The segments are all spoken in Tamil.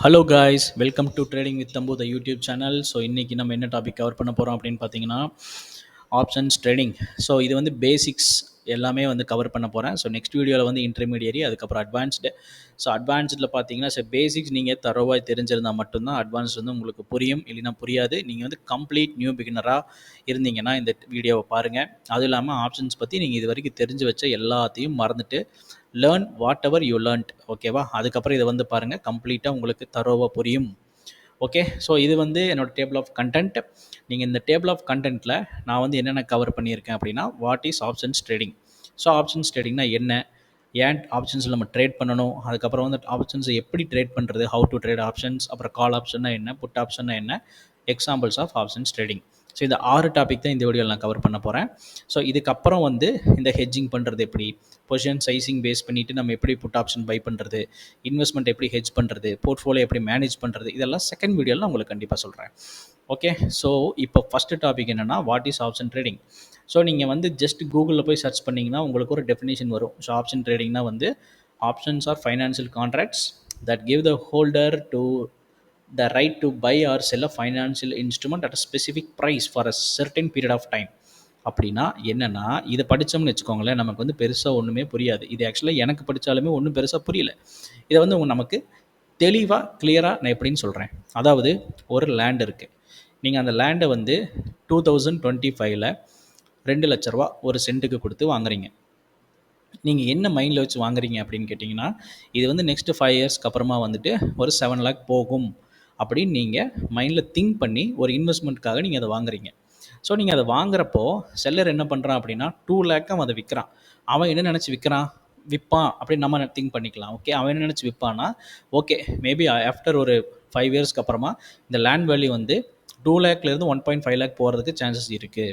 Hello guys, welcome to trading with Thambu the YouTube channel. So இன்றைக்கி நம்ம என்ன டாபிக் கவர் பண்ண போகிறோம் அப்படின்னு பார்த்தீங்கன்னா ஆப்ஷன்ஸ் ட்ரேடிங். ஸோ இது வந்து பேசிக்ஸ் எல்லாமே வந்து கவர் பண்ண போகிறேன். ஸோ நெக்ஸ்ட் வீடியோவில் வந்து இன்டர்மீடியரி, அதுக்கப்புறம் அட்வான்ஸ்டு. ஸோ அட்வான்ஸ்டில் பார்த்தீங்கன்னா பேசிக்ஸ் நீங்கள் தரோவாக தெரிஞ்சிருந்தால் மட்டும்தான் அட்வான்ஸ் வந்து உங்களுக்கு புரியும், இல்லைன்னா புரியாது. நீங்கள் வந்து கம்ப்ளீட் நியூ பிகினராக இருந்தீங்கன்னா இந்த வீடியோவை பாருங்கள். அதுவும் இல்லாமல் ஆப்ஷன்ஸ் பற்றி நீங்கள் இது வரைக்கும் தெரிஞ்சு வச்ச எல்லாத்தையும் மறந்துட்டு learn whatever you learned. ஓகேவா? அதுக்கப்புறம் இதை வந்து பாருங்கள், கம்ப்ளீட்டாக உங்களுக்கு தரோவாக புரியும். ஓகே, ஸோ இது வந்து என்னோடய டேபிள் ஆஃப் கண்டென்ட். நீங்கள் இந்த டேபிள் ஆஃப் கண்டென்ட்டில் நான் வந்து என்னென்ன கவர் பண்ணியிருக்கேன் அப்படின்னா, what is options trading. So options ட்ரேடிங்னா என்ன, ஏன் ஆப்ஷன்ஸில் நம்ம ட்ரேட் பண்ணணும், அதுக்கப்புறம் வந்து ஆப்ஷன்ஸை எப்படி ட்ரேட் பண்ணுறது, ஹவு டு ட்ரேட் ஆப்ஷன்ஸ், அப்புறம் கால் ஆப்ஷன்னா என்ன, புட் ஆப்ஷன்னா என்ன, examples of options trading. So இந்த 6 டாபிக் தான் இந்த வீடியோவில் நான் கவர் பண்ண போகிறேன். ஸோ இதுக்கப்புறம் வந்து இந்த ஹெட்ஜிங் பண்ணுறது எப்படி, பொசிஷன் சைசிங் பேஸ் பண்ணிவிட்டு நம்ம எப்படி புட் ஆப்ஷன் பை பண்ணுறது, இன்வெஸ்ட்மெண்ட் எப்படி ஹெட்ஜ் பண்ணுறது, போர்ட்ஃபோலியோ எப்படி மேனேஜ் பண்ணுறது, இதெல்லாம் செகண்ட் வீடியோவில் நான் உங்களுக்கு கண்டிப்பாக சொல்கிறேன். ஓகே, ஸோ இப்போ ஃபஸ்ட்டு டாபிக் என்னென்னா what is option trading. So நீங்கள் வந்து ஜஸ்ட் கூகுளில் போய் சர்ச் பண்ணிங்கன்னா உங்களுக்கு ஒரு டெஃபினேஷன் வரும். ஸோ ஆப்ஷன் ட்ரேடிங்னா வந்து options are financial contracts that give the holder to the right to buy or sell a financial instrument at a specific price for a certain period of time. அப்படின்னா என்னென்னா, இதை படித்தோம்னு வச்சுக்கோங்களேன், நமக்கு வந்து பெருசாக ஒன்றுமே புரியாது. இது ஆக்சுவலாக எனக்கு படித்தாலுமே ஒன்றும் பெருசாக புரியல. இதை வந்து நமக்கு தெளிவாக கிளியராக நான் எப்படின்னு சொல்கிறேன். அதாவது ஒரு லேண்ட் இருக்குது, நீங்கள் அந்த லேண்டை வந்து 2025 2 லட்ச ரூபா ஒரு சென்ட்டுக்கு கொடுத்து வாங்குறீங்க. நீங்கள் என்ன மைண்டில் வச்சு வாங்குறீங்க அப்படின்னு கேட்டிங்கன்னா, இது வந்து நெக்ஸ்ட்டு 5 இயர்ஸ்க்கு அப்புறமா வந்துட்டு ஒரு 7 lakh போகும் அப்படின்னு நீங்கள் மைண்டில் திங்க் பண்ணி ஒரு இன்வெஸ்ட்மெண்ட்டுக்காக நீங்கள் அதை வாங்குறீங்க. ஸோ நீங்கள் அதை வாங்குறப்போ செல்லர் என்ன பண்ணுறான் அப்படின்னா 2 lakh அவன் அதை விற்கிறான். அவன் என்ன நினச்சி விற்பான் அப்படின்னு நம்ம திங்க் பண்ணிக்கலாம். ஓகே, அவன் என்ன நினச்சி விற்பான்னா, ஓகே மேபி ஆஃப்டர் ஒரு 5 இயர்ஸ்க்கு அப்புறமா இந்த லேண்ட் வேல்யூ வந்து 2 lakhலேருந்து 1.5 lakh போகிறதுக்கு சான்சஸ் இருக்குது.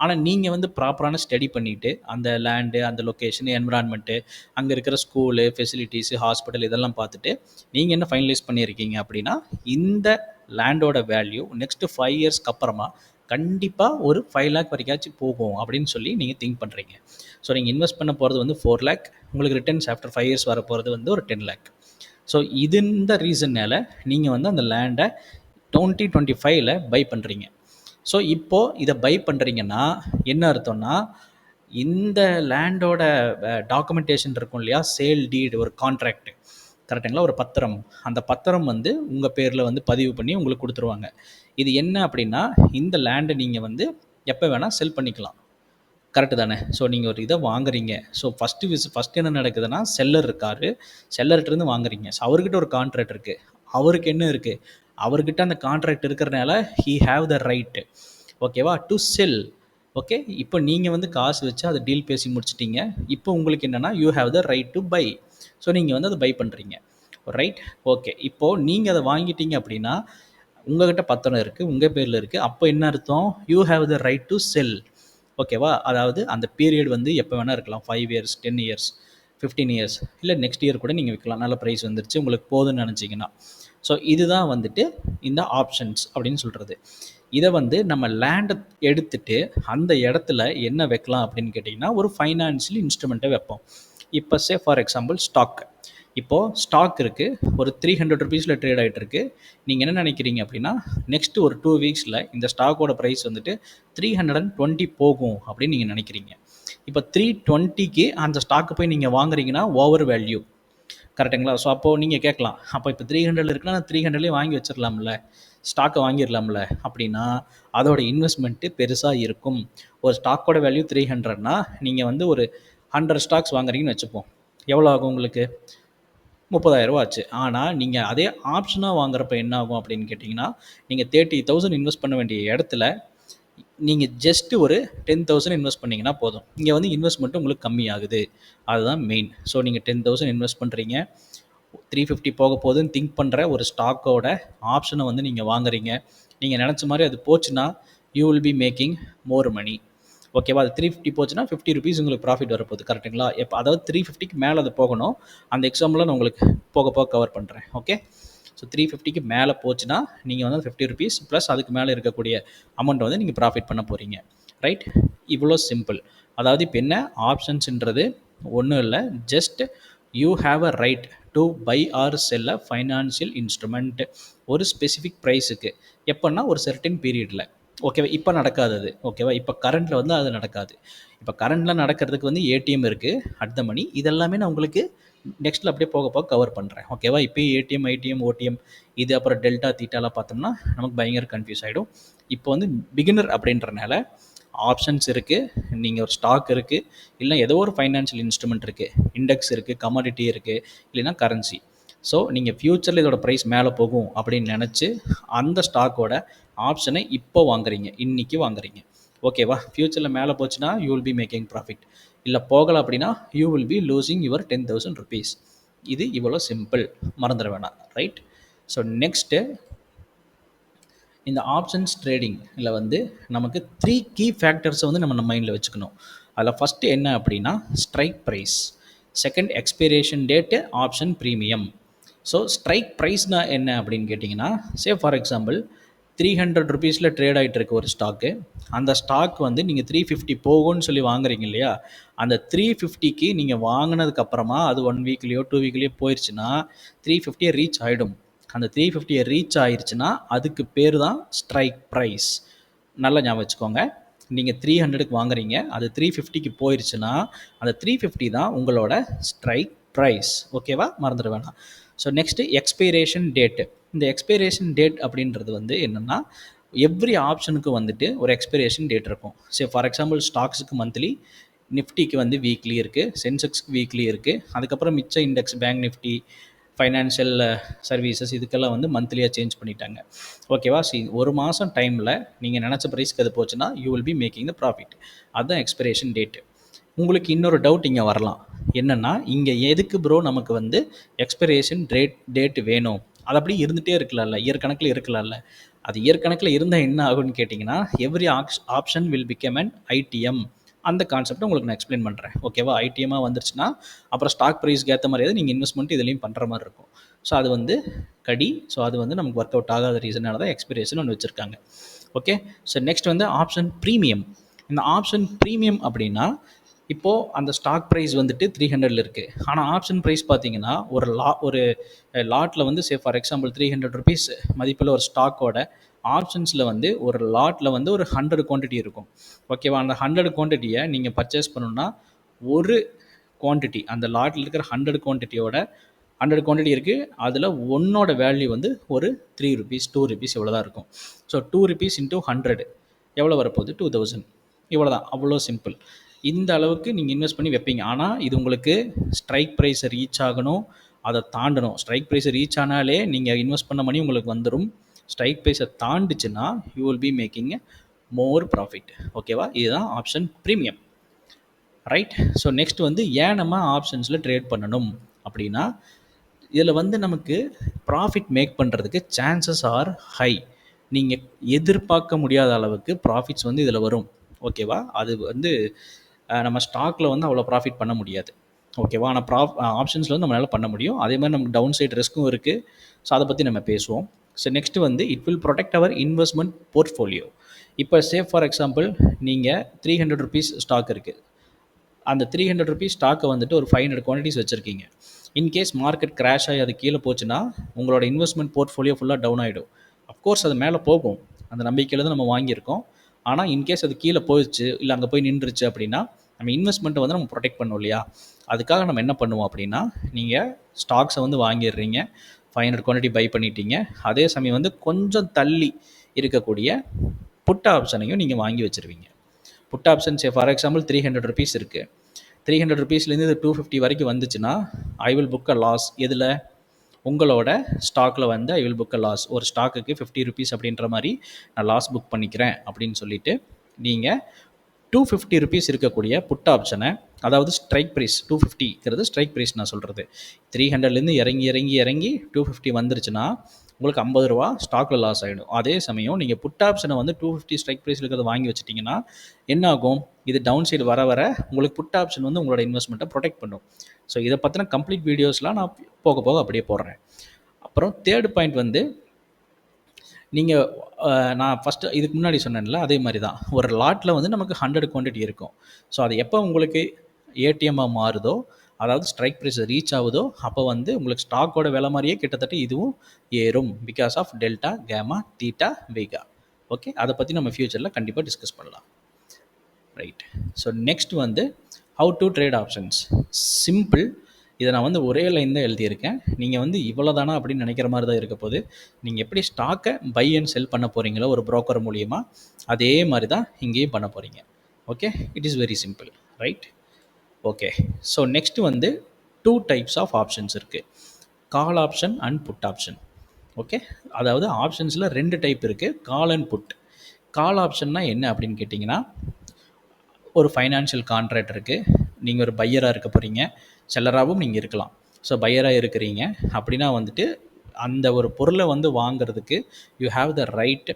ஆனால் நீங்கள் வந்து ப்ராப்பரான ஸ்டடி பண்ணிவிட்டு அந்த லேண்டு, அந்த லொக்கேஷன், என்விரான்மெண்ட்டு, அங்கே இருக்கிற ஸ்கூலு, ஃபெசிலிட்டிஸு, ஹாஸ்பிட்டல் இதெல்லாம் பார்த்துட்டு நீங்கள் என்ன ஃபைனலைஸ் பண்ணியிருக்கீங்க அப்படின்னா, இந்த லேண்டோட வேல்யூ நெக்ஸ்ட்டு 5 இயர்ஸ்க்கு அப்புறமா கண்டிப்பாக ஒரு 5 lakh வரைக்காச்சும் போகும் அப்படின்னு சொல்லி நீங்கள் திங்க் பண்ணுறீங்க. ஸோ நீங்கள் இன்வெஸ்ட் பண்ண போகிறது வந்து 4 lakh, உங்களுக்கு ரிட்டர்ன்ஸ் ஆஃப்டர் 5 இயர்ஸ் வர போகிறது வந்து ஒரு 10 lakh. ஸோ இந்த ரீசன்னால் நீங்கள் வந்து அந்த லேண்டை 2025 பை பண்ணுறீங்க. ஸோ இப்போது இதை பை பண்ணுறீங்கன்னா என்ன அர்த்தம்னா, இந்த லேண்டோட டாக்குமெண்டேஷன் இருக்கும் இல்லையா, சேல் டீடு, ஒரு கான்ட்ராக்ட், கரெக்டுங்களா, ஒரு பத்திரம். அந்த பத்திரம் வந்து உங்கள் பேரில் வந்து பதிவு பண்ணி உங்களுக்கு கொடுத்துருவாங்க. இது என்ன அப்படின்னா, இந்த லேண்டை நீங்கள் வந்து எப்போ வேணால் செல் பண்ணிக்கலாம். கரெக்டு தானே? ஸோ நீங்கள் ஒரு இதை வாங்குறீங்க. ஸோ ஃபஸ்ட்டு என்ன நடக்குதுன்னா, செல்லர் இருக்கார், செல்லர்கிட்டருந்து வாங்குறீங்க. ஸோ அவர்கிட்ட ஒரு கான்ட்ராக்ட் இருக்குது. அவருக்கு என்ன இருக்குது, அவர்கிட்ட அந்த கான்ட்ராக்ட் இருக்கிறனால ஹீ ஹேவ் த ரைட், ஓகேவா, டு செல். ஓகே, இப்போ நீங்கள் வந்து காசு வச்சு அதை டீல் பேசி முடிச்சிட்டிங்க. இப்போ உங்களுக்கு என்னென்னா you have the right to buy. So நீங்கள் வந்து அதை பை பண்ணுறீங்க, ரைட்? ஓகே, இப்போது நீங்கள் அதை வாங்கிட்டீங்க அப்படின்னா உங்கள்கிட்ட பத்திரம் இருக்குது, உங்கள் பேரில் இருக்குது. அப்போ என்ன அர்த்தம், you have the right to sell. ஓகேவா? அதாவது அந்த பீரியட் வந்து எப்போ வேணால் இருக்கலாம். 5 இயர்ஸ், 10 இயர்ஸ், 15 இயர்ஸ், இல்லை நெக்ஸ்ட் இயர் கூட நீங்கள் விற்கலாம். நல்ல ப்ரைஸ் வந்துருச்சு, உங்களுக்கு போதுன்னு நினச்சிங்கன்னா. ஸோ இதுதான் வந்துட்டு இந்த ஆப்ஷன்ஸ் அப்படின்னு சொல்கிறது. இதை வந்து நம்ம லேண்டை எடுத்துகிட்டு அந்த இடத்துல என்ன வைக்கலாம் அப்படின்னு கேட்டிங்கன்னா, ஒரு ஃபைனான்ஷியல் இன்ஸ்ட்ருமெண்ட்டை வைப்போம். இப்போ ஃபார் எக்ஸாம்பிள் ஸ்டாக். இப்போது ஸ்டாக் இருக்குது, ஒரு 300 rupeesல ட்ரேட் ஆகிட்டுருக்கு. நீங்கள் என்ன நினைக்கிறீங்க அப்படின்னா, நெக்ஸ்ட்டு ஒரு 2 வீக்ஸில் இந்த ஸ்டாக்கோட ப்ரைஸ் வந்துட்டு 320 போகும் அப்படின்னு நீங்கள் நினைக்கிறீங்க. இப்போ 320க்கு அந்த ஸ்டாக்கு போய் நீங்கள் வாங்குறீங்கன்னா ஓவர் வேல்யூ, கரெக்டுங்களா? ஸோ அப்போது நீங்கள் கேட்கலாம், அப்போ இப்போ 300 இருக்குன்னா நான் 300லேயே வாங்கி வச்சிடலாம்ல, ஸ்டாக்கை வாங்கிடலாம்ல அப்படின்னா, அதோட இன்வெஸ்ட்மெண்ட்டு பெருசாக இருக்கும். ஒரு ஸ்டாக்கோட வேல்யூ 300னா நீங்கள் வந்து ஒரு 100 ஸ்டாக்ஸ் வாங்குறீங்கன்னு வச்சுப்போம். எவ்வளோ ஆகும் உங்களுக்கு? 30,000 ஆச்சு. ஆனால் நீங்கள் அதே ஆப்ஷனாக வாங்குறப்ப என்ன ஆகும் அப்படின்னு கேட்டிங்கன்னா, நீங்கள் 30,000 இன்வெஸ்ட் பண்ண வேண்டிய இடத்துல நீங்கள் ஜஸ்ட்டு ஒரு 10,000 இன்வெஸ்ட் பண்ணிங்கன்னா போதும். இங்கே வந்து இன்வெஸ்ட்மெண்ட்டு உங்களுக்கு கம்மியாகுது, அதுதான் மெயின். ஸோ நீங்கள் 10,000 இன்வெஸ்ட் பண்ணுறீங்க, 350 போக போகுதுன்னு திங்க் பண்ணுற ஒரு ஸ்டாக்கோட ஆப்ஷனை வந்து நீங்கள் வாங்குறீங்க. நீங்கள் நினச்ச மாதிரி அது போச்சுன்னா you will be making more money. ஓகேவா? அது 350 போச்சுன்னா 50 rupees உங்களுக்கு ப்ராஃபிட் வரப்போகுது, கரெக்டுங்களா? இப்போ அதாவது 350க்கு மேலே அது போகணும். அந்த எக்ஸாம்பிளில் நான் உங்களுக்கு போக போக கவர் பண்ணுறேன். ஓகே, ஸோ 350க்கு மேலே போச்சுன்னா நீங்கள் வந்து 50 rupees ப்ளஸ் அதுக்கு மேலே இருக்கக்கூடிய அமௌண்ட்டை வந்து நீங்கள் ப்ராஃபிட் பண்ண போகிறீங்க, ரைட்? இவ்வளோ சிம்பிள். அதாவது இப்போ என்ன ஆப்ஷன்ஸ்ன்றது ஒன்றும் இல்லை, just you have a right to buy or sell a financial instrument ஒரு ஸ்பெசிஃபிக் ப்ரைஸுக்கு. எப்போன்னா ஒரு செர்டன் பீரியடில். ஓகேவா? இப்போ நடக்காது அது. ஓகேவா? இப்போ கரண்ட்டில் வந்து அது நடக்காது. இப்போ கரண்ட்டில் நடக்கிறதுக்கு வந்து ஏடிஎம் இருக்குது, அட் த மணி. இதெல்லாமே நான் உங்களுக்கு நெக்ஸ்ட்டில் அப்படியே போக போக கவர் பண்ணுறேன். ஓகேவா? இப்போயே ஏடிஎம், ஐடிஎம், ஓடிஎம் இது அப்புறம் டெல்டா தீட்டாலாம் பார்த்தோம்னா நமக்கு பயங்கர கன்ஃபியூஸ் ஆகிடும். இப்போ வந்து பிகினர் அப்படின்றனால ஆப்ஷன்ஸ் இருக்குது, நீங்கள் ஒரு ஸ்டாக் இருக்குது, இல்லை ஏதோ ஒரு ஃபைனான்ஷியல் இன்ஸ்ட்ருமெண்ட் இருக்குது, இண்டெக்ஸ் இருக்குது, கமாடிட்டி இருக்குது, இல்லைனா கரன்சி. ஸோ நீங்கள் ஃப்யூச்சரில் இதோட ப்ரைஸ் மேலே போகும் அப்படின்னு நினச்சி அந்த ஸ்டாக்கோட ஆப்ஷனை இப்போ வாங்குறீங்க, இன்றைக்கி வாங்குறீங்க. ஓகேவா? ஃப்யூச்சரில் மேலே போச்சுன்னா you will be making profit, இல்லை போகலை அப்படின்னா you will be losing your 10,000 rupees. இது இவ்வளோ சிம்பிள், மறந்துட வேணாம். ரைட்? ஸோ நெக்ஸ்ட்டு இந்த ஆப்ஷன்ஸ் ட்ரேடிங்கில் வந்து நமக்கு 3 கீ ஃபேக்டர்ஸை வந்து நம்ம மைண்டில் வச்சுக்கணும். அதில் ஃபஸ்ட்டு என்ன அப்படின்னா strike price, second expiration date, option premium. So strike ப்ரைஸ்னால் என்ன அப்படின்னு கேட்டிங்கன்னா, ஃபார் எக்ஸாம்பிள் 300 rupeesல ட்ரேட் ஆகிட்டு இருக்க ஒரு ஸ்டாக்கு, அந்த ஸ்டாக் வந்து நீங்கள் 350 போகும்னு சொல்லி வாங்குறீங்க இல்லையா, அந்த 350க்கு நீங்கள் வாங்கினதுக்கப்புறமா அது 1 வீக்லேயோ 2 வீக்லேயோ போயிடுச்சுன்னா 350 ரீச் ஆகிடும். அந்த 350 ரீச் ஆயிடுச்சுன்னா அதுக்கு பேர் தான் ஸ்ட்ரைக் ப்ரைஸ். நல்லா ஞாபகம் வச்சுக்கோங்க. நீங்கள் 300க்கு வாங்குறீங்க, அது 350க்கு போயிடுச்சுன்னா அந்த 350 தான் உங்களோட ஸ்ட்ரைக் ப்ரைஸ். ஓகேவா? மறந்துட வேணாம். So next expiration date. இந்த எக்ஸ்பைரேஷன் டேட் அப்படின்றது வந்து என்னென்னா, எவ்ரி ஆப்ஷனுக்கு வந்துட்டு ஒரு எக்ஸ்பைரேஷன் டேட் இருக்கும். ஃபார் எக்ஸாம்பிள் ஸ்டாக்ஸுக்கு மந்த்லி, நிஃப்டிக்கு வந்து வீக்லி இருக்குது, சென்செக்ஸ்க்கு வீக்லி இருக்குது, அதுக்கப்புறம் மிச்ச index bank Nifty, financial services இதுக்கெல்லாம் வந்து மந்த்லியாக சேஞ்ச் பண்ணிட்டாங்க. ஓகேவா? ஒரு மாதம் டைமில் நீங்கள் நினச்ச ப்ரைஸ்க்கு அது போச்சுன்னா you will be making the profit. அதுதான் எக்ஸ்பிரேஷன் டேட்டு. உங்களுக்கு இன்னொரு டவுட் இங்கே வரலாம். என்னென்னா, இங்கே எதுக்கு ப்ரோ நமக்கு வந்து எக்ஸ்பிரேஷன் டேட் வேணும்? அது அப்படி இருந்துகிட்டே இருக்கலாம்ல, இயர் கணக்கில் இருக்கலாம்ல. அது இயர் கணக்கில் இருந்தால் என்ன ஆகும்னு கேட்டிங்கன்னா, every option will become an IDM. அந்த கான்செப்ட்டை உங்களுக்கு நான் எக்ஸ்பிளைன் பண்ணுறேன். ஓகேவா? ஐடிஎம்மாக வந்துருச்சுன்னா அப்புறம் ஸ்டாக் ப்ரைஸ்க்கு ஏற்ற மாதிரியாவது நீங்கள் இன்வெஸ்ட்மெண்ட் இதுலேயும் பண்ணுற மாதிரி இருக்கும். ஸோ அது வந்து கடி. ஸோ அது வந்து நமக்கு ஒர்க் அவுட் ஆகாத ரீசனால தான் எக்ஸ்பிரேஷன் ஒன்று வச்சுருக்காங்க. ஓகே. ஸோ நெக்ஸ்ட் வந்து ஆப்ஷன் ப்ரீமியம். இந்த ஆப்ஷன் ப்ரீமியம் அப்படின்னா, இப்போது அந்த ஸ்டாக் ப்ரைஸ் வந்துட்டு 300 இருக்குது. ஆனால் ஆப்ஷன் ப்ரைஸ் பார்த்தீங்கன்னா ஒரு லாட்டில் வந்து ஃபார் எக்ஸாம்பிள் 300 rupees மதிப்பில் ஒரு ஸ்டாக்கோட ஆப்ஷன்ஸில் வந்து ஒரு லாட்டில் வந்து ஒரு 100 குவான்டிட்டி இருக்கும். ஓகேவா? அந்த 100 குவான்டிட்டியை நீங்கள் பர்ச்சேஸ் பண்ணணுன்னா ஒரு குவான்டிட்டி, அந்த லாட்டில் இருக்கிற 100 குவான்டிட்டியோட 100 குவான்டிட்டி இருக்குது, அதில் ஒன்னோட வேல்யூ வந்து ஒரு 3 rupees 2 rupees இவ்வளோ தான் இருக்கும். ஸோ 2 rupees into 100 எவ்வளோ வரப்போகுது? 2000. இவ்வளோ தான். அவ்வளோ சிம்பிள். இந்த அளவுக்கு நீங்கள் இன்வெஸ்ட் பண்ணி வைப்பீங்க. ஆனால் இது உங்களுக்கு ஸ்ட்ரைக் ப்ரைஸை ரீச் ஆகணும், அதை தாண்டணும். ஸ்ட்ரைக் ப்ரைஸை ரீச் ஆனாலே நீங்கள் இன்வெஸ்ட் பண்ண மணி உங்களுக்கு வந்துடும். ஸ்ட்ரைக் ப்ரைஸை தாண்டிச்சுன்னா you will be making more profit. ஓகேவா? இதுதான் option premium. Right? So next வந்து ஏன் நம்ம ஆப்ஷன்ஸில் ட்ரேட் பண்ணணும் அப்படின்னா, இதில் வந்து நமக்கு ப்ராஃபிட் மேக் பண்ணுறதுக்கு சான்சஸ் ஆர் ஹை. நீங்கள் எதிர்பார்க்க முடியாத அளவுக்கு ப்ராஃபிட்ஸ் வந்து இதில் வரும். ஓகேவா? அது வந்து நம்ம ஸ்டாக்கில் வந்து அவ்வளோ ப்ராஃபிட் பண்ண முடியாது. ஓகேவா? ஆனால் ஆப்ஷன்ஸில் வந்து நம்மளால் பண்ண முடியும். அதே மாதிரி நமக்கு டவுன் சைட் ரிஸ்க்கும் இருக்குது. ஸோ அதை பற்றி நம்ம பேசுவோம். ஸோ நெக்ஸ்ட் வந்து it will protect our investment portfolio. இப்போ ஃபார் எக்ஸாம்பிள் நீங்கள் 300 rupees ஸ்டாக் இருக்குது. அந்த 300 rupees ஸ்டாக்கை வந்துட்டு ஒரு 500 குவான்டிட்டிஸ் வச்சுருக்கீங்க. இன்கேஸ் மார்க்கெட் கிராஷ் ஆகி அது கீழே போச்சுன்னா உங்களோட இன்வெஸ்ட்மெண்ட் போர்ட்ஃபோலியோ ஃபுல்லாக டவுன் ஆகிடும். அஃப்கோர்ஸ் அது மேலே போகும், அந்த நம்பிக்கையில் தான் நம்ம வாங்கியிருக்கோம். ஆனால் இன்கேஸ் அது கீழே போயிடுச்சு, இல்லை அங்கே போய் நின்றுச்சு அப்படின்னா நம்ம இன்வெஸ்ட்மெண்ட்டை வந்து நம்ம ப்ரொடெக்ட் பண்ணோம் இல்லையா? அதுக்காக நம்ம என்ன பண்ணுவோம் அப்படின்னா, நீங்கள் ஸ்டாக்ஸை வந்து வாங்கிடுறீங்க, 500 குவான்டிட்டி பை பண்ணிட்டீங்க. அதே சமயம் வந்து கொஞ்சம் தள்ளி இருக்கக்கூடிய புட் ஆப்ஷனையும் நீங்கள் வாங்கி வச்சுருவீங்க. Put option for example 300 rupees இருக்குது. 300 rupeesலேருந்து இது 250 வரைக்கும் வந்துச்சுன்னா I will book a loss. எதில்? உங்களோட ஸ்டாக்கில் வந்து I will book a loss. ஒரு ஸ்டாக்குக்கு 50 rupees அப்படின்ற மாதிரி நான் லாஸ் புக் பண்ணிக்கிறேன் அப்படின்னு சொல்லிவிட்டு நீங்கள் 250 rupees இருக்கக்கூடிய புட் ஆப்ஷனை, அதாவது ஸ்ட்ரைக் ப்ரைஸ் 250ங்கிறது ஸ்ட்ரைக் ப்ரைஸ் நான் சொல்கிறது. 300லேருந்து இறங்கி இறங்கி இறங்கி 250 வந்துருச்சுன்னா உங்களுக்கு 50 ரூபா ஸ்டாக்கில் லாஸ் ஆகிடும். அதே சமயம் நீங்கள் புட் ஆப்ஷனை வந்து 250 ஸ்ட்ரைக் ப்ரைஸில் இருக்கிறத வாங்கி வச்சிட்டிங்கன்னா என்ன ஆகும்? இது டவுன் சைடு வர வர உங்களுக்கு புட் ஆப்ஷன் வந்து உங்களோட இன்வெஸ்ட்மெண்ட்டை ப்ரொடெக்ட் பண்ணும். ஸோ இதை பற்றின கம்ப்ளீட் வீடியோஸ்லாம் நான் போக போக அப்படியே போடுறேன். அப்புறம் தேர்ட் பாயிண்ட் வந்து, நீங்கள் நான் ஃபஸ்ட்டு இதுக்கு முன்னாடி சொன்னேன்ல, அதே மாதிரி தான் ஒரு லாட்டில் வந்து நமக்கு 100 குவான்டிட்டி இருக்கும். ஸோ அது எப்போ உங்களுக்கு ஏடிஎம்மாக மாறுதோ அதாவது ஸ்ட்ரைக் ப்ரைஸ் ரீச் ஆகுதோ அப்போ வந்து உங்களுக்கு ஸ்டாக்கோட விலை மாதிரியே கிட்டத்தட்ட இதுவும் ஏறும் பிகாஸ் ஆஃப் டெல்டா கேமா தீட்டா வேகா. ஓகே, அதை பற்றி நம்ம ஃப்யூச்சரில் கண்டிப்பாக டிஸ்கஸ் பண்ணலாம். ரைட். ஸோ நெக்ஸ்ட் வந்து how to trade options. Simple. இதை நான் வந்து ஒரே லைன் தான் எழுதியிருக்கேன். நீங்கள் வந்து இவ்வளோ தானா அப்படின்னு நினைக்கிற மாதிரி தான் இருக்க போது. நீங்கள் எப்படி ஸ்டாக்கை பை அண்ட் செல் பண்ண போகிறீங்களோ ஒரு புரோக்கர் மூலியமாக, அதே மாதிரி தான் இங்கேயும் பண்ண போகிறீங்க. Okay, it is very simple. Right. Okay, so next வந்து 2 டைப்ஸ் ஆஃப் ஆப்ஷன்ஸ் இருக்குது. Call option and put option. Okay, அதாவது ஆப்ஷன்ஸில் 2 டைப் இருக்குது, கால் அண்ட் புட். கால் ஆப்ஷன்னா என்ன அப்படின்னு கேட்டிங்கன்னா, ஒரு ஃபைனான்ஷியல் கான்ட்ராக்ட் இருக்குது, நீங்கள் ஒரு பையராக இருக்க போகிறீங்க, செல்லராகவும் நீங்கள் இருக்கலாம். ஸோ பையராக இருக்கிறீங்க அப்படின்னா வந்துட்டு அந்த ஒரு பொருளை வந்து வாங்குறதுக்கு you have the right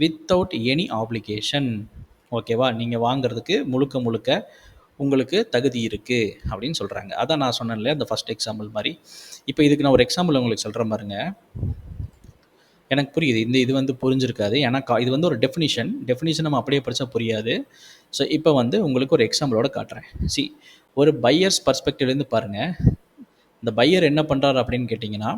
without any application. ஓகேவா, நீங்கள் வாங்குறதுக்கு முழுக்க முழுக்க உங்களுக்கு தகுதி இருக்குது அப்படின்னு சொல்கிறாங்க. அதான் நான் சொன்னேன் இல்லையா, அந்த ஃபஸ்ட் எக்ஸாம்பிள் மாதிரி. இப்போ இதுக்கு நான் ஒரு எக்ஸாம்பிள் உங்களுக்கு சொல்கிறேன் பாருங்க. எனக்கு புரியுது, இது வந்து புரிஞ்சிருக்காது, ஏன்னா இது வந்து ஒரு டெஃபினிஷன் நம்ம அப்படியே படித்தா புரியாது. ஸோ இப்போ வந்து உங்களுக்கு ஒரு எக்ஸாம்பிளோட காட்டுறேன். சி, ஒரு பையர்ஸ் பர்ஸ்பெக்டிவ்லேருந்து பாருங்கள். இந்த பையர் என்ன பண்ணுறாரு அப்படின்னு கேட்டிங்கன்னா,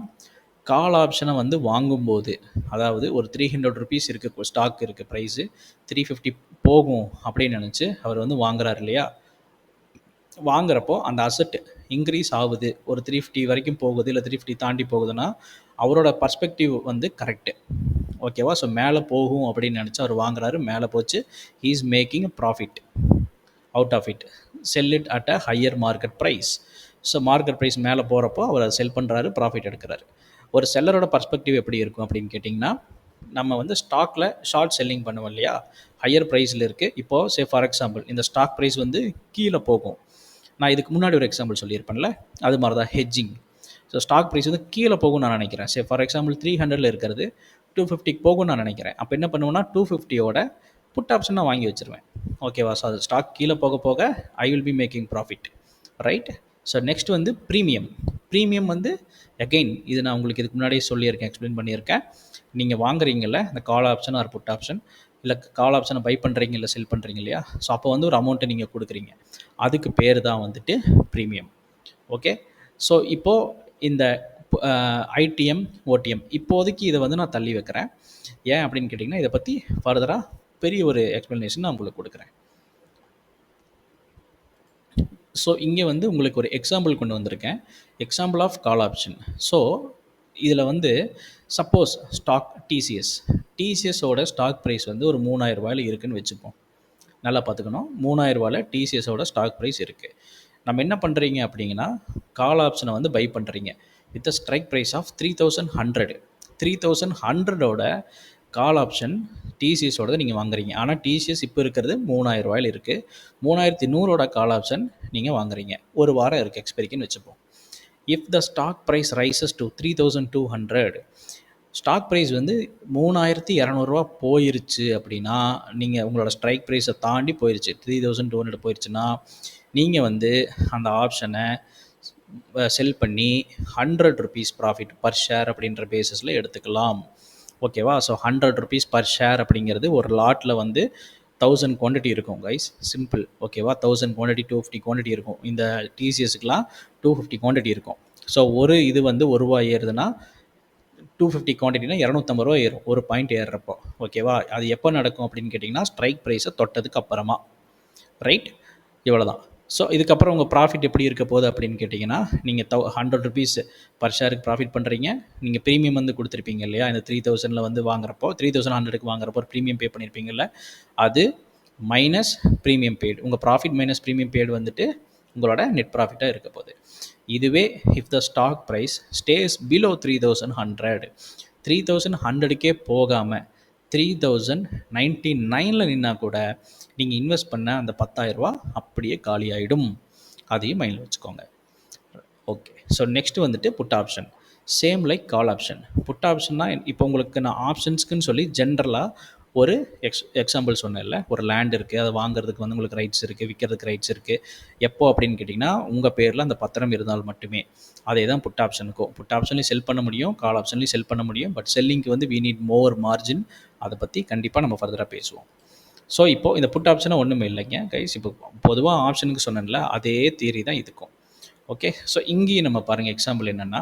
கால் ஆப்ஷனை வந்து வாங்கும்போது, அதாவது ஒரு 300 ருபீஸ் இருக்குது ஸ்டாக் இருக்குது, ப்ரைஸு 350 போகும் அப்படின்னு நினச்சி அவர் வந்து வாங்குறாரு இல்லையா. வாங்குறப்போ அந்த அசட் இன்க்ரீஸ் ஆகுது, ஒரு 350 வரைக்கும் போகுது, இல்லை 350 தாண்டி போகுதுன்னா அவரோட பர்ஸ்பெக்டிவ் வந்து கரெக்டு. ஓகேவா, ஸோ மேலே போகும் அப்படின்னு நினச்சி அவர் வாங்குறாரு, மேலே போச்சு, he is making profit out of it, sell it at a higher market price. So market price மேலே போகிறப்போ அவர் அதை செல் பண்ணுறாரு, ப்ராஃபிட் எடுக்கிறாரு. ஒரு செல்லரோட பர்ஸ்பெக்டிவ் எப்படி இருக்கும் அப்படின்னு கேட்டிங்கன்னா, நம்ம வந்து ஸ்டாக்கில் ஷார்ட் செல்லிங் பண்ணுவோம் இல்லையா, ஹையர் ப்ரைஸில் இருக்குது. இப்போது ஃபார் எக்ஸாம்பிள் இந்த ஸ்டாக் ப்ரைஸ் வந்து கீழே போகும். நான் இதுக்கு முன்னாடி ஒரு எக்ஸாம்பிள் சொல்லியிருப்பேன்ல, அது மாதிரி தான் ஹெட்ஜிங். ஸோ ஸ்டாக் ப்ரைஸ் வந்து கீழே போகும்னு நான் நினைக்கிறேன். ஃபார் எக்ஸாம்பிள் 300 இருக்கிறது 250 போகும்னு நான் நினைக்கிறேன். அப்போ என்ன பண்ணுவேன்னா 250யோட புட் ஆப்ஷன் நான் வாங்கி வச்சுருவேன். ஓகேவா, ஸோ அது ஸ்டாக் கீழே போக போக I will be making profit. Right. So next வந்து ப்ரீமியம் வந்து அகெயின் இது நான் உங்களுக்கு இதுக்கு முன்னாடியே சொல்லியிருக்கேன், எக்ஸ்பிளைன் பண்ணியிருக்கேன். நீங்கள் வாங்குறீங்கல்ல இந்த call option or put option, இல்லை கால் ஆப்ஷனை பை பண்ணுறீங்க இல்லை செல் பண்ணுறீங்க இல்லையா, ஸோ அப்போ வந்து ஒரு அமௌண்ட்டை நீங்கள் கொடுக்குறீங்க, அதுக்கு பேர் தான் வந்துட்டு ப்ரீமியம். ஓகே, ஸோ இப்போது இந்த ஐடிஎம் ஓடிஎம் இப்போதைக்கு இதை வந்து நான் தள்ளி வைக்கிறேன். ஏன் அப்படின்னு கேட்டிங்கன்னா, இதை பற்றி ஃபர்தராக பெரிய ஒரு எக்ஸ்ப்ளனேஷன் நான் உங்களுக்கு கொடுக்குறேன். ஸோ இங்கே வந்து உங்களுக்கு ஒரு எக்ஸாம்பிள் கொண்டு வந்திருக்கேன், example of call option. So இதில் வந்து சப்போஸ் ஸ்டாக் டிசிஎஸோட ஸ்டாக் ப்ரைஸ் வந்து ஒரு 3000 ரூபாயில் இருக்குதுன்னு வச்சுப்போம். நல்லா பார்த்துக்கணும், 3000 ரூபாயில் டிசிஎஸோட ஸ்டாக் ப்ரைஸ் இருக்குது. நம்ம என்ன பண்ணுறீங்க அப்படிங்கன்னா, கால் ஆப்ஷனை வந்து பை பண்ணுறீங்க with a strike price of 3100. 3100ஓட கால் ஆப்ஷன் டிசிஎஸோட நீங்கள் வாங்குறீங்க. ஆனால் டிசிஎஸ் இப்போ இருக்கிறது 3000 ரூபாயில் இருக்குது. 3100ஓட கால் ஆப்ஷன் நீங்கள் வாங்குறீங்க, ஒரு வாரம் இருக்குது எக்ஸ்பெரிக்குன்னு வச்சுப்போம். If the stock price rises to 3200, stock price வந்து 3200 போயிருச்சு அப்படின்னா, நீங்கள் உங்களோட ஸ்ட்ரைக் ப்ரைஸை தாண்டி போயிருச்சு, 3200 போயிருச்சுன்னா, நீங்கள் வந்து அந்த ஆப்ஷனை செல் பண்ணி 100 ருபீஸ் ப்ராஃபிட் பர் ஷேர் அப்படின்ற பேசிஸில் எடுத்துக்கலாம். ஓகேவா, ஸோ 100 ருபீஸ் பர் ஷேர் அப்படிங்கிறது ஒரு லாட்டில் வந்து 1000 குவான்டிட்டி இருக்கும் கைஸ், சிம்பிள். ஓகேவா, 1000 குவான்டிட்டி 250 குவான்டிட்டி இருக்கும். இந்த டிசிஎஸ்க்குலாம் 250 குவான்டிட்டி இருக்கும். ஸோ ஒரு இது வந்து ₹1 ஏறுதுன்னா 250 குவான்டிட்டினா ₹250 ஏறும், ஒரு பாயிண்ட் ஏறுறப்போ. ஓகேவா, அது எப்போ நடக்கும் அப்படின்னு கேட்டிங்கன்னா, ஸ்ட்ரைக் ப்ரைஸை தொட்டதுக்கு அப்புறமா. ரைட், இவ்வளோ தான். ஸோ இதுக்கப்புறம் உங்கள் ப்ராஃபிட் எப்படி இருக்க போகுது அப்படின்னு கேட்டிங்கன்னா, நீங்கள் 100 ருபீஸ் பர் ஷேருக்கு ப்ராஃபிட் பண்ணுறீங்க. நீங்கள் ப்ரீமியம் வந்து கொடுத்துருப்பீங்க இல்லையா, இந்த 3000 வந்து வாங்குறப்போ 3100க்கு வாங்குறப்போ ஒரு ப்ரீமியம் பே பண்ணியிருப்பீங்கல்ல, அது மைனஸ் ப்ரீமியம் பெய்டு. உங்கள் ப்ராஃபிட் மைனஸ் ப்ரீமியம் பெய்டு வந்துட்டு உங்களோட நெட் ப்ராஃபிட்டாக இருக்க போகுது. இதுவே if the stock price stays below 3100, 3100க்கே போகாமல் 3099 நின்னா கூட நீங்கள் இன்வெஸ்ட் பண்ண அந்த 10,000 ரூபா அப்படியே காலி ஆகிடும். அதையும் மைண்டில் வச்சுக்கோங்க. ஓகே, ஸோ நெக்ஸ்ட் வந்துட்டு put option. Same like call option. Put ஆப்ஷன்னா இப்போ உங்களுக்கு நான் ஆப்ஷன்ஸ்க்குன்னு சொல்லி ஜென்ரலாக ஒரு எக்ஸாம்பிள் சொன்னேன்ல, ஒரு லேண்ட் இருக்குது, அதை வாங்குறதுக்கு வந்து உங்களுக்கு ரைட்ஸ் இருக்குது, விற்கிறதுக்கு ரைட்ஸ் இருக்குது. எப்போ அப்படின்னு கேட்டிங்கன்னா, உங்கள் பேரில் அந்த பத்திரம் இருந்தால் மட்டுமே. அதே தான் புட் ஆப்ஷனுக்கும். புட் ஆப்ஷன்லேயும் செல் பண்ண முடியும், கால் ஆப்ஷன்லேயும் செல் பண்ண முடியும். பட் செல்லிங்க்கு வந்து வி நீட் மோர் மார்ஜின். அதை பற்றி கண்டிப்பாக நம்ம ஃபர்தராக பேசுவோம். ஸோ இப்போது இந்த புட் ஆப்ஷனை ஒன்றுமே இல்லைங்க கைஸ். இப்போ பொதுவாக ஆப்ஷனுக்கு சொன்னேன்ல, அதே தியரி தான் இதுக்கும். ஓகே. ஸோ இங்கேயும் நம்ம பாருங்கள் எக்ஸாம்பிள் என்னென்னா,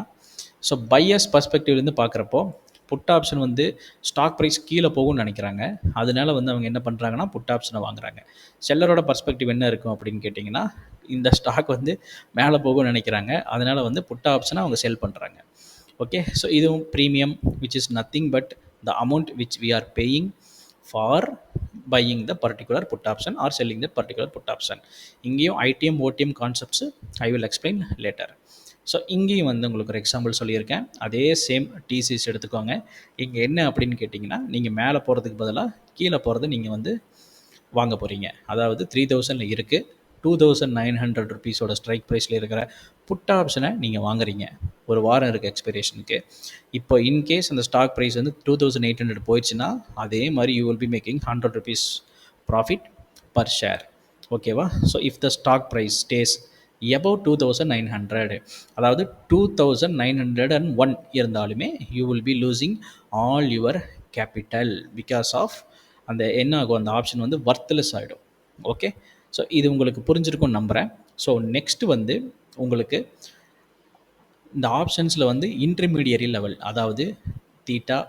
ஸோ பையர்ஸ் பர்ஸ்பெக்டிவ்லேருந்து பார்க்குறப்போ புட் ஆப்ஷன் வந்து ஸ்டாக் ப்ரைஸ் கீழே போகும்னு நினைக்கிறாங்க. அதனால வந்து அவங்க என்ன பண்ணுறாங்கன்னா புட் ஆப்ஷனை வாங்குறாங்க. செல்லரோட பர்ஸ்பெக்டிவ் என்ன இருக்கும் அப்படின்னு கேட்டிங்கன்னா, இந்த ஸ்டாக் வந்து மேலே போகும்னு நினைக்கிறாங்க. அதனால வந்து புட் ஆப்ஷனை அவங்க செல் பண்ணுறாங்க. ஓகே. ஸோ இதுவும் premium which is nothing but the amount which we are paying for buying the particular put option are selling the particular put option. இங்கேயும் ITM OTM concepts I will explain later. So இங்கேயும் வந்து உங்களுக்கு ஒரு எக்ஸாம்பிள் சொல்லியிருக்கேன். அதே சேம் டிசிஸ் எடுத்துக்கோங்க. இங்கே என்ன அப்படின்னு கேட்டிங்கன்னா, நீங்கள் மேலே போகிறதுக்கு பதிலாக கீழே போகிறது நீங்கள் வந்து வாங்க போகிறீங்க. அதாவது 3000 இருக்குது, 2900 ருபீஸோட ஸ்ட்ரைக் ப்ரைஸில் இருக்கிற புட் ஆப்ஷனை நீங்கள் வாங்குறீங்க. ஒரு வாரம் இருக்குது எக்ஸ்பிரேஷனுக்கு. இப்போ இன்கேஸ் அந்த ஸ்டாக் ப்ரைஸ் வந்து 2800 போயிடுச்சுன்னா, அதே மாதிரி you will be making 100 rupees profit per share. ஓகேவா? So if the stock price stays above 2900, அதாவது 2901 இருந்தாலுமே you will be losing all your capital because of அந்த என்ன ஆகும், அந்த ஆப்ஷன் வந்து வர்த்லெஸ் ஆகிடும். ஓகே. ஸோ இது உங்களுக்கு புரிஞ்சிருக்கும்னு நம்புகிறேன். ஸோ நெக்ஸ்ட் வந்து உங்களுக்கு இந்த ஆப்ஷன்ஸில் வந்து இன்டர்மீடியரி லெவல், அதாவது தீட்டா,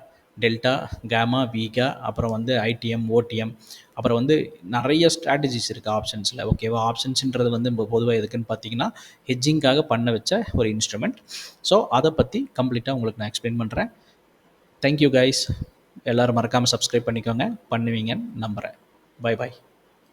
டெல்டா, கேமா, வீகா, அப்புறம் வந்து ஐடிஎம், ஓடிஎம், அப்புறம் வந்து நிறைய ஸ்ட்ராட்டஜிஸ் இருக்குது ஆப்ஷன்ஸில். ஓகேவா? ஆப்ஷன்ஸுன்றது வந்து பொதுவாக எதுக்குன்னு பார்த்தீங்கன்னா, ஹெட்ஜிங்காக பண்ண வச்ச ஒரு இன்ஸ்ட்ருமெண்ட். ஸோ அதை பற்றி கம்ப்ளீட்டாக உங்களுக்கு நான் எக்ஸ்பிளைன் பண்ணுறேன். Thank you guys. எல்லோரும் மறக்காமல் சப்ஸ்கிரைப் பண்ணிக்கோங்க, பண்ணுவீங்கன்னு நம்புகிறேன். Bye bye.